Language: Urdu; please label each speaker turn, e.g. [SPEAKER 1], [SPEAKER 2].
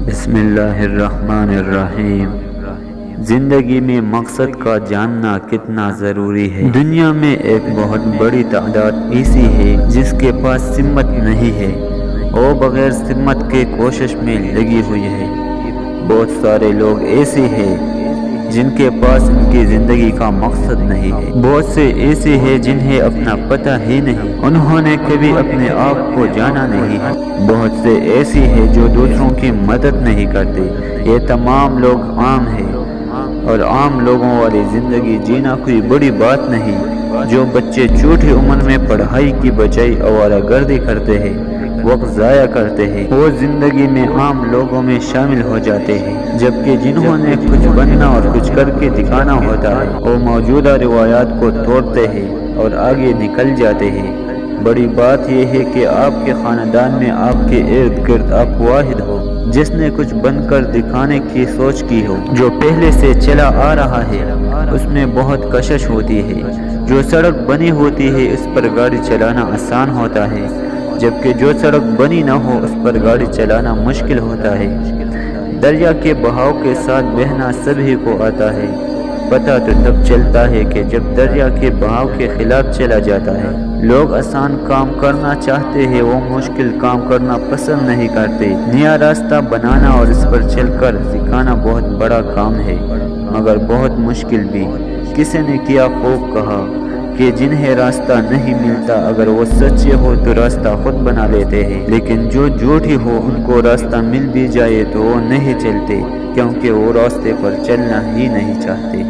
[SPEAKER 1] بسم اللہ الرحمن الرحیم۔ زندگی میں مقصد کا جاننا کتنا ضروری ہے۔ دنیا میں ایک بہت بڑی تعداد ایسی ہے جس کے پاس سمت نہیں ہے، وہ بغیر سمت کے کوشش میں لگی ہوئی ہے۔ بہت سارے لوگ ایسے ہیں جن کے پاس ان کی زندگی کا مقصد نہیں ہے۔ بہت سے ایسے ہیں جنہیں اپنا پتہ ہی نہیں، انہوں نے کبھی اپنے آپ کو جانا نہیں ہے۔ بہت سے ایسے ہیں جو دوسروں کی مدد نہیں کرتے۔ یہ تمام لوگ عام ہیں، اور عام لوگوں والی زندگی جینا کوئی بڑی بات نہیں۔ جو بچے چھوٹی عمر میں پڑھائی کی بجائے آوارہ گردی کرتے ہیں، وقت ضائع کرتے ہیں، وہ زندگی میں عام لوگوں میں شامل ہو جاتے ہیں، جبکہ جنہوں نے کچھ بننا اور کچھ کر کے دکھانا ہوتا ہے وہ موجودہ روایات کو توڑتے ہیں اور آگے نکل جاتے ہیں۔ بڑی بات یہ ہے کہ آپ کے خاندان میں آپ کے ارد گرد آپ واحد ہو جس نے کچھ بن کر دکھانے کی سوچ کی ہو۔ جو پہلے سے چلا آ رہا ہے اس میں بہت کشش ہوتی ہے۔ جو سڑک بنی ہوتی ہے اس پر گاڑی چلانا آسان ہوتا ہے، جبکہ جو سڑک بنی نہ ہو اس پر گاڑی چلانا مشکل ہوتا ہے۔ دریا کے بہاؤ کے ساتھ بہنا سبھی کو آتا ہے، پتہ تو تب چلتا ہے کہ جب دریا کے بہاؤ کے خلاف چلا جاتا ہے۔ لوگ آسان کام کرنا چاہتے ہیں، وہ مشکل کام کرنا پسند نہیں کرتے۔ نیا راستہ بنانا اور اس پر چل کر دکھانا بہت بڑا کام ہے، مگر بہت مشکل بھی۔ کسی نے کیا خوب کہا کہ جنہیں راستہ نہیں ملتا اگر وہ سچے ہو تو راستہ خود بنا لیتے ہیں، لیکن جو جھوٹی ہو ان کو راستہ مل بھی جائے تو وہ نہیں چلتے، کیونکہ وہ راستے پر چلنا ہی نہیں چاہتے۔